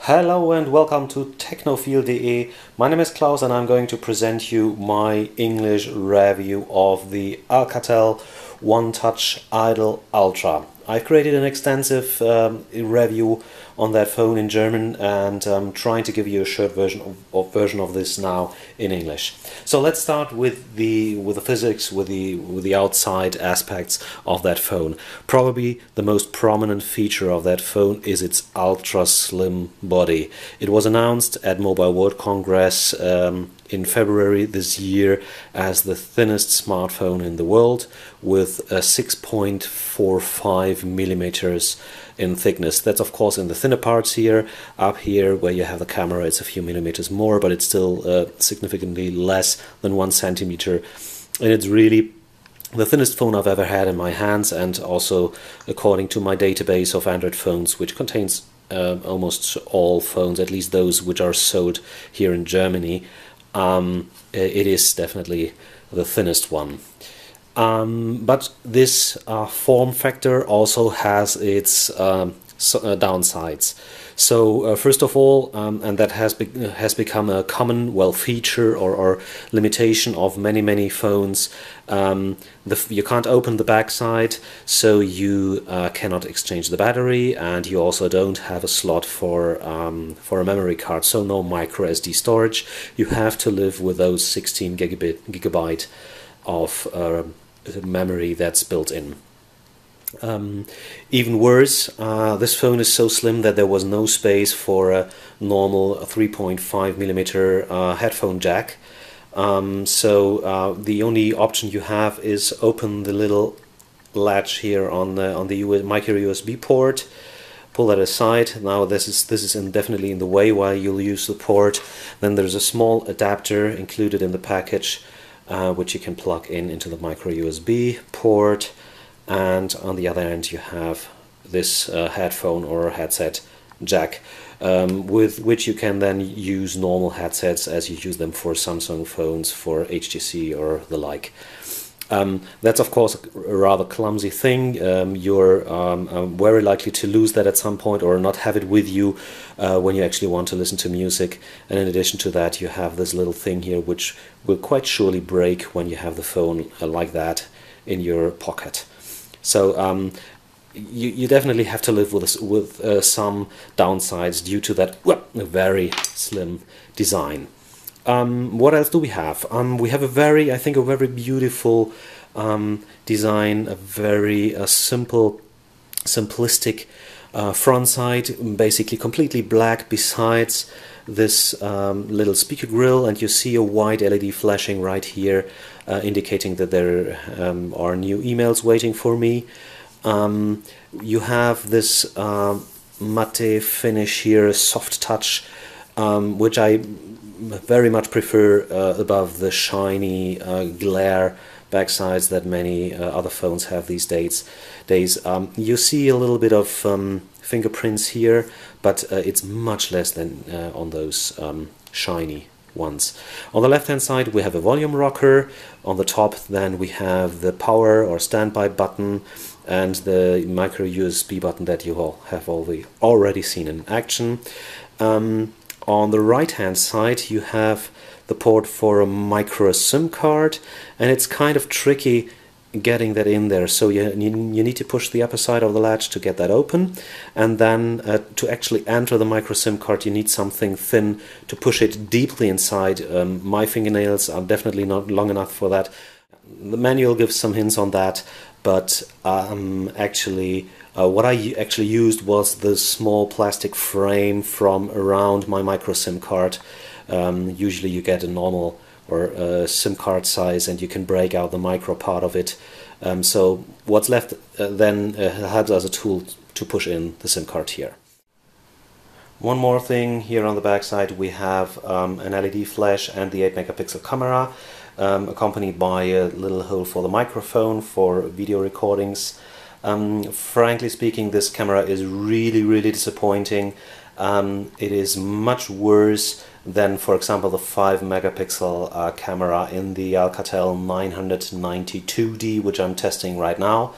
Hello and welcome to technophile.de. My name is Klaus and I'm going to present you my English review of the Alcatel Untitled Ultra. I've created an extensive review on that phone in German, and I'm trying to give you a short version of this now in English. So let's start with the physics, with the outside aspects of that phone. Probably the most prominent feature of that phone is its ultra slim body. It was announced at Mobile World Congress in February this year as the thinnest smartphone in the world, with 6.45 millimeters in thickness. That's of course in the thinner parts here. Up here where you have the camera, it's a few millimeters more, but it's still significantly less than 1 centimeter. And it's really the thinnest phone I've ever had in my hands, and also according to my database of Android phones, which contains almost all phones, at least those which are sold here in Germany, it is definitely the thinnest one. But this form factor also has its downsides. So first of all, and that has become a common feature or limitation of many phones, you can't open the backside, so you cannot exchange the battery, and you also don't have a slot for a memory card, so no micro SD storage. You have to live with those 16 gigabyte of memory that's built in. Even worse, this phone is so slim that there was no space for a normal 3.5 millimeter headphone jack. So the only option you have is open the little latch here on the micro USB port. Pull that aside. Now this is definitely in the way while you'll use the port. Then there's a small adapter included in the package, which you can plug into the micro USB port, and on the other end you have this headphone or headset jack, with which you can then use normal headsets as you use them for Samsung phones, for HTC or the like. That's of course a rather clumsy thing. You're very likely to lose that at some point, or not have it with you when you actually want to listen to music. And in addition to that, you have this little thing here which will quite surely break when you have the phone like that in your pocket. So you definitely have to live with some downsides due to that very slim design. What else do we have? We have a very beautiful design, a very simplistic front side, basically completely black besides this little speaker grill, and you see a white LED flashing right here, indicating that there are new emails waiting for me. You have this matte finish here, soft touch, which I very much prefer above the shiny glare backsides that many other phones have these days. You see a little bit of fingerprints here, but it's much less than on those shiny ones. On the left hand side we have a volume rocker. On the top then we have the power or standby button and the micro USB button that you all have already seen in action. On the right hand side you have the port for a micro SIM card, and it's kind of tricky getting that in there, so you need to push the upper side of the latch to get that open, and then to actually enter the micro SIM card you need something thin to push it deeply inside. My fingernails are definitely not long enough for that. The manual gives some hints on that, but actually what I actually used was the small plastic frame from around my micro SIM card. Usually you get a normal or a SIM card size, and you can break out the micro part of it. So what's left then helps as a tool to push in the SIM card here. One more thing here on the back side, we have an LED flash and the 8 megapixel camera, accompanied by a little hole for the microphone for video recordings. Frankly speaking, this camera is really disappointing. It is much worse than, for example, the 5 megapixel camera in the Alcatel 992D, which I'm testing right now.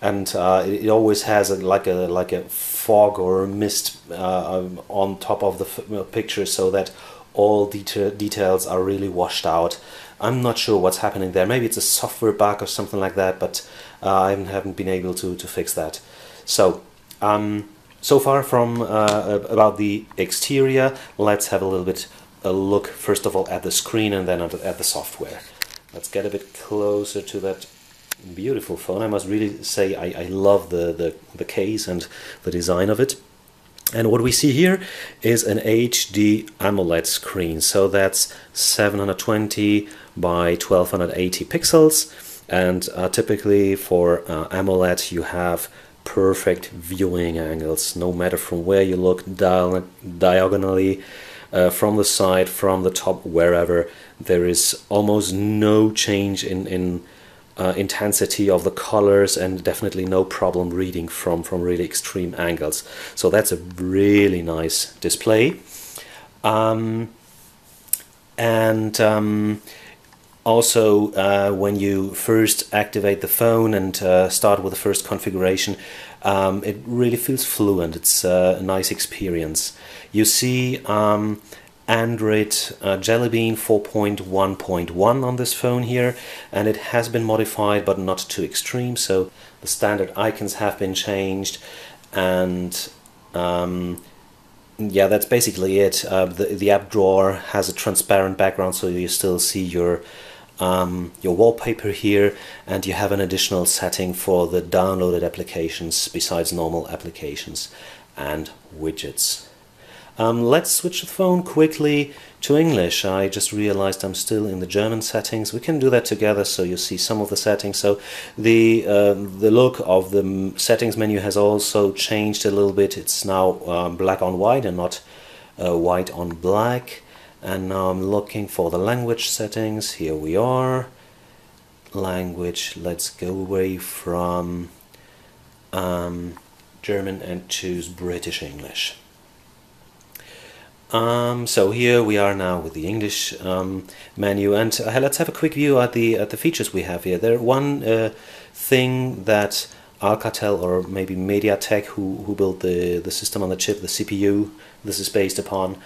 and it always has like a fog or a mist on top of the picture, so that all details are really washed out. I'm not sure what's happening there. Maybe it's a software bug or something like that, but I haven't been able to fix that. So so far from about the exterior, let's have a little bit a look first of all at the screen and then at the software. Let's get a bit closer to that beautiful phone. I must really say I love the case and the design of it. And what we see here is an HD AMOLED screen, so that's 720 by 1280 pixels, and typically for AMOLED you have perfect viewing angles, no matter from where you look, diagonally, from the side, from the top, wherever. There is almost no change in intensity of the colors, and definitely no problem reading from really extreme angles. So that's a really nice display. Also, when you first activate the phone and start with the first configuration, it really feels fluent. It's a nice experience. You see Android Jelly Bean 4.1.1 on this phone here, and it has been modified but not too extreme, so the standard icons have been changed, and yeah, that's basically it. The app drawer has a transparent background, so you still see your wallpaper here, and you have an additional setting for the downloaded applications besides normal applications and widgets. Let's switch the phone quickly to English. I just realized I'm still in the German settings. We can do that together so you see some of the settings. So the look of the settings menu has also changed a little bit. It's now black on white and not white on black. And now I'm looking for the language settings. Here we are. Language, let's go away from German and choose British English. So here we are now with the English menu, and let's have a quick view at the features we have here. There one thing that Alcatel, or maybe MediaTek, who built the system on the chip, the CPU this is based upon,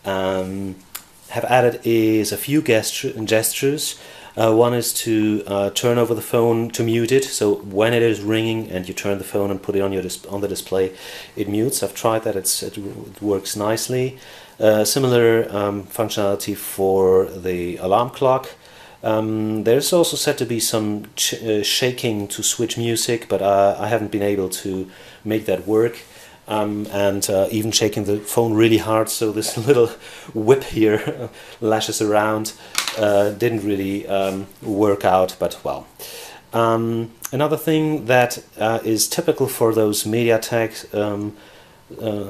have added is a few gestures. One is to turn over the phone to mute it, so when it is ringing and you turn the phone and put it on the display, it mutes. I've tried that; it works nicely. Similar functionality for the alarm clock. There's also said to be some shaking to switch music, but I haven't been able to make that work. And even shaking the phone really hard, so this little whip here lashes around, didn't really work out, but well. Another thing that is typical for those MediaTek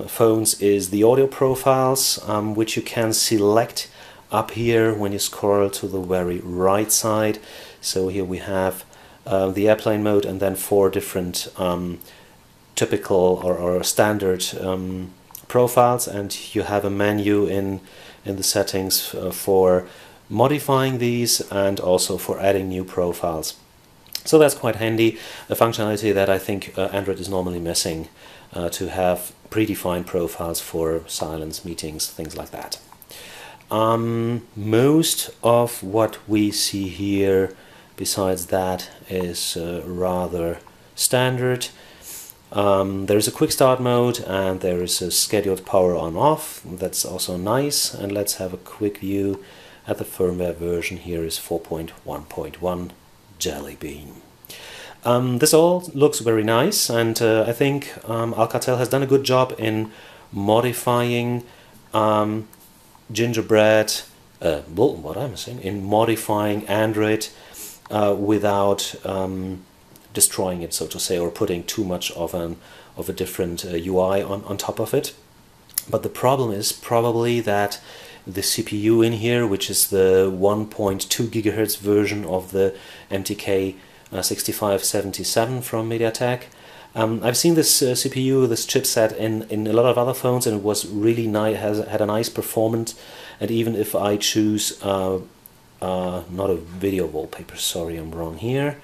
phones is the audio profiles, which you can select up here when you scroll to the very right side. So here we have the airplane mode, and then 4 different typical or standard profiles, and you have a menu in the settings for modifying these and also for adding new profiles. So that's quite handy, a functionality that I think Android is normally missing, to have predefined profiles for silence, meetings, things like that. Most of what we see here besides that is rather standard. There is a quick start mode, and there is a scheduled power on off. That's also nice. And let's have a quick view at the firmware version. Here is 4.1.1 Jelly Bean. This all looks very nice, and I think Alcatel has done a good job in modifying Gingerbread, in modifying Android without destroying it, so to say, or putting too much of a different UI on top of it. But the problem is probably that the CPU in here, which is the 1.2 GHz version of the MTK 6577 from MediaTek. I've seen this CPU, this chipset in a lot of other phones, and it was really nice, had a nice performance. And even if I choose not a video wallpaper, sorry, I'm wrong here.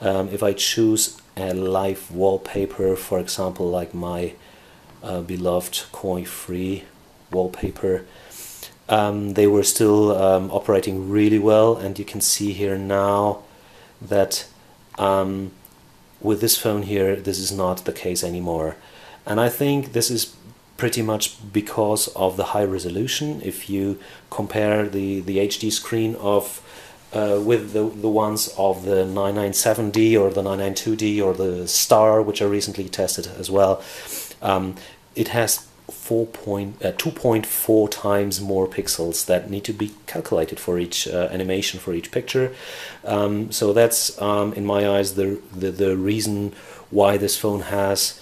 If I choose a live wallpaper, for example, like my beloved koi-free wallpaper, they were still operating really well. And you can see here now that with this phone here, this is not the case anymore. And I think this is pretty much because of the high resolution. If you compare the HD screen of with the ones of the 997D or the 992D or the Star, which I recently tested as well, it has 2.4 times more pixels that need to be calculated for each animation, for each picture. So that's in my eyes the reason why this phone has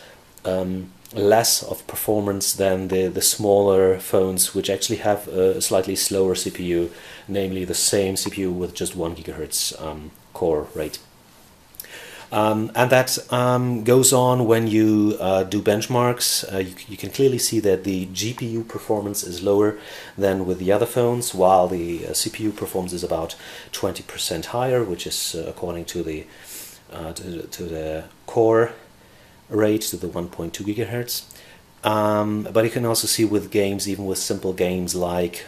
less of performance than the smaller phones, which actually have a slightly slower CPU, namely the same CPU with just 1 GHz core rate. And that goes on when you do benchmarks. You can clearly see that the GPU performance is lower than with the other phones, while the CPU performance is about 20% higher, which is according to the core rate, to the 1.2 GHz. But you can also see with games, even with simple games like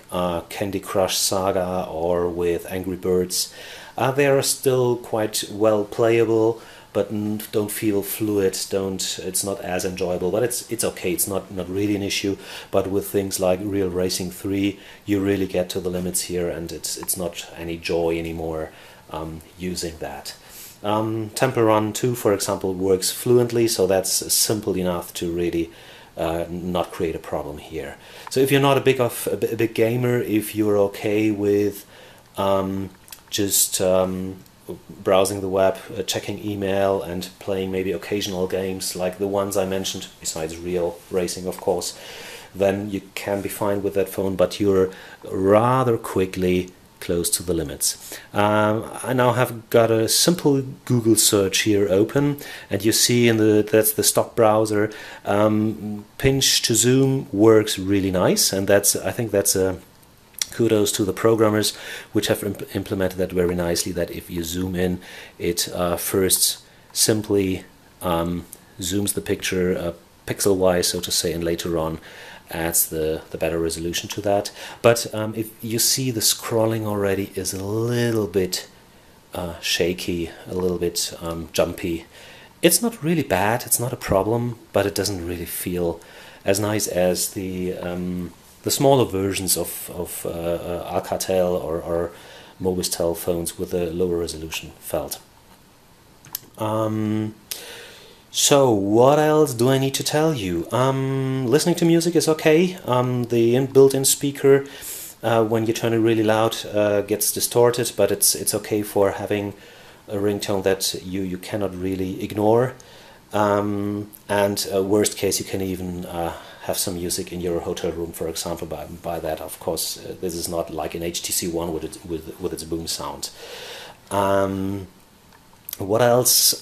Candy Crush Saga or with Angry Birds, they are still quite well playable, but don't feel fluid. It's not as enjoyable, but it's okay. It's not really an issue. But with things like Real Racing 3, you really get to the limits here, and it's not any joy anymore using that. Temple Run 2, for example, works fluently, so that's simple enough to really not create a problem here. So if you're not a big gamer, if you're okay with just browsing the web, checking email, and playing maybe occasional games like the ones I mentioned, besides Real Racing, of course, then you can be fine with that phone, but you're rather quickly close to the limits. I now have got a simple Google search here open, and you see that's the stock browser. Pinch to zoom works really nice, and I think that's a kudos to the programmers which have implemented that very nicely, that if you zoom in, it first simply zooms the picture pixel wise, so to say, and later on adds the better resolution to that. But if you see, the scrolling already is a little bit shaky, a little bit jumpy. It's not really bad, it's not a problem, but it doesn't really feel as nice as the smaller versions of Alcatel or Mobistel phones with a lower resolution felt. So what else do I need to tell you? Listening to music is okay. The built-in speaker, when you turn it really loud, gets distorted, but it's okay for having a ringtone that you cannot really ignore. And worst case, you can even have some music in your hotel room, for example. By that, of course, this is not like an HTC One with its boom sound. What else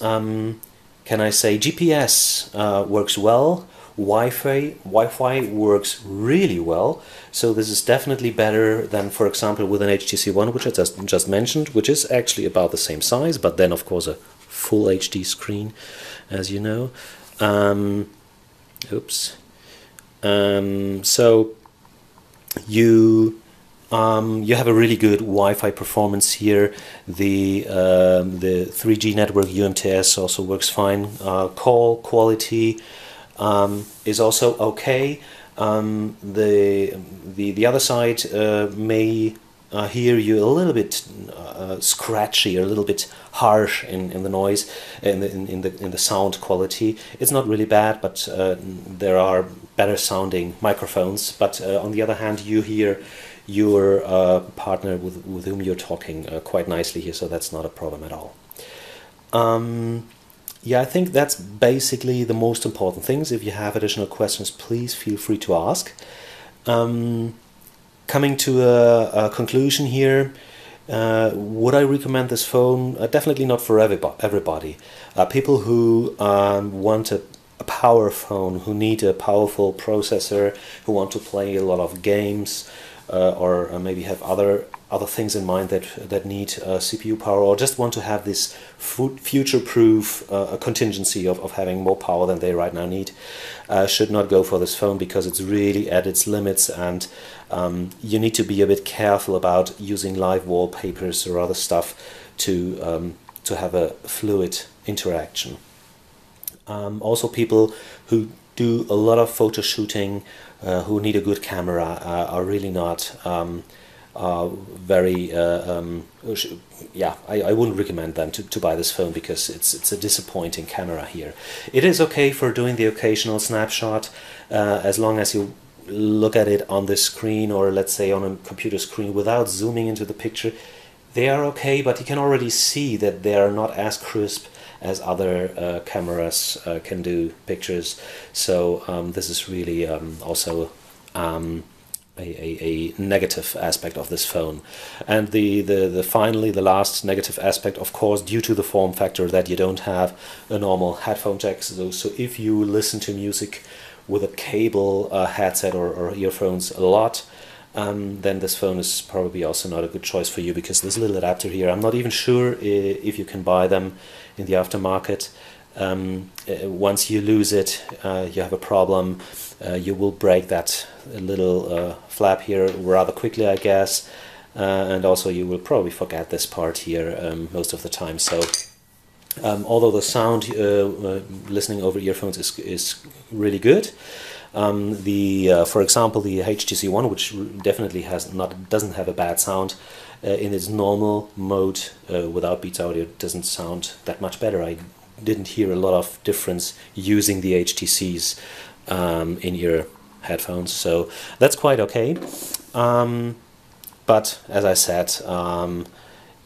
can I say? GPS works well. Wi-Fi works really well. So this is definitely better than, for example, with an HTC One, which I just mentioned, which is actually about the same size, but then of course a full HD screen, as you know. So you have a really good Wi-Fi performance here. The 3G network UMTS also works fine. Call quality is also okay. The other side may hear you a little bit scratchy, or a little bit harsh in the noise, in the sound quality. It's not really bad, but there are better sounding microphones. But on the other hand, you hear your partner with whom you're talking quite nicely here, so that's not a problem at all. Yeah, I think that's basically the most important things. If you have additional questions, please feel free to ask. Coming to a conclusion here, would I recommend this phone? Definitely not for everybody. People who want a power phone, who need a powerful processor, who want to play a lot of games, or maybe have other things in mind that need CPU power, or just want to have this future-proof contingency of having more power than they right now need, should not go for this phone, because it's really at its limits, and you need to be a bit careful about using live wallpapers or other stuff to have a fluid interaction. Also, people who do a lot of photo shooting, who need a good camera, are really not very yeah, I wouldn't recommend them to buy this phone, because it's a disappointing camera here. It is okay for doing the occasional snapshot, as long as you look at it on the screen, or let's say on a computer screen, without zooming into the picture. They are okay, but you can already see that they are not as crisp as other cameras can do pictures. So this is really also a negative aspect of this phone. And finally the last negative aspect, of course, due to the form factor, that you don't have a normal headphone jack. So if you listen to music with a cable headset or earphones a lot, then this phone is probably also not a good choice for you, because this little adapter here, I'm not even sure if you can buy them in the aftermarket. Once you lose it, you have a problem. You will break that little flap here rather quickly, I guess, and also you will probably forget this part here most of the time. So although the sound listening over earphones is really good, for example, the HTC One, which definitely doesn't have a bad sound, in its normal mode without Beats Audio, doesn't sound that much better. I didn't hear a lot of difference using the HTC's in-ear headphones, so that's quite okay. But as I said,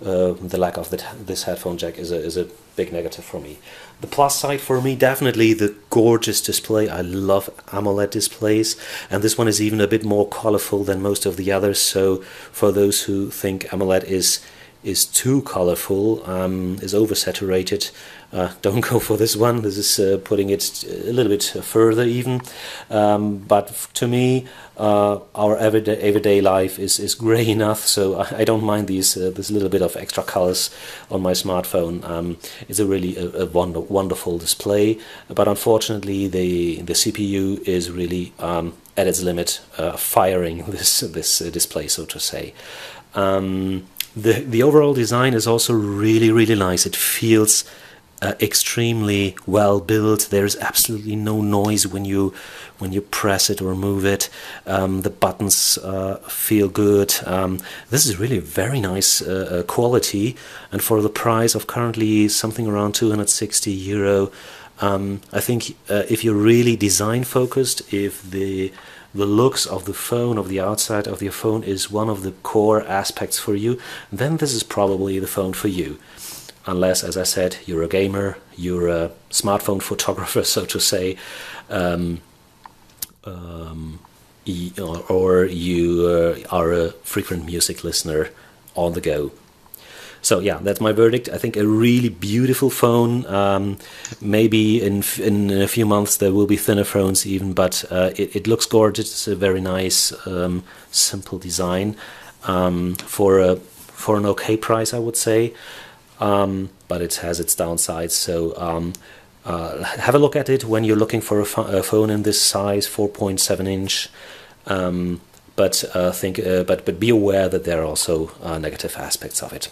the lack of this headphone jack is a big negative for me. The plus side for me, definitely the gorgeous display. I love AMOLED displays, and this one is even a bit more colorful than most of the others. So for those who think AMOLED is too colorful, is oversaturated, don't go for this one. This is putting it a little bit further even. But to me, our everyday life is gray enough, so I don't mind this little bit of extra colors on my smartphone. It's a really wonderful display, but unfortunately the CPU is really at its limit, firing this display, so to say. The overall design is also really nice. It feels extremely well built. There is absolutely no noise when you press it or move it. The buttons feel good. This is really very nice quality, and for the price of currently something around €260, I think if you're really design focused, if the looks of the phone, of the outside of your phone, is one of the core aspects for you, then this is probably the phone for you. Unless, as I said, you're a gamer, you're a smartphone photographer, so to say, or you are a frequent music listener on the go. So yeah, that's my verdict. I think a really beautiful phone. Maybe in a few months there will be thinner phones even, but it looks gorgeous. It's a very nice, simple design for an okay price, I would say. But it has its downsides. So have a look at it when you're looking for a phone in this size, 4.7 inch. But be aware that there are also negative aspects of it.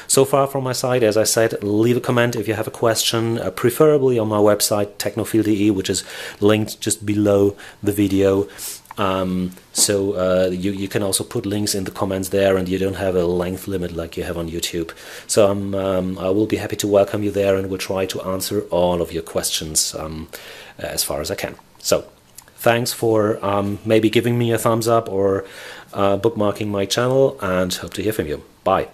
So far from my side, as I said, leave a comment if you have a question, preferably on my website technophile.de, which is linked just below the video. So you can also put links in the comments there, and you don't have a length limit like you have on YouTube. So I will be happy to welcome you there, and will try to answer all of your questions as far as I can. So thanks for maybe giving me a thumbs up or bookmarking my channel, and hope to hear from you. Bye.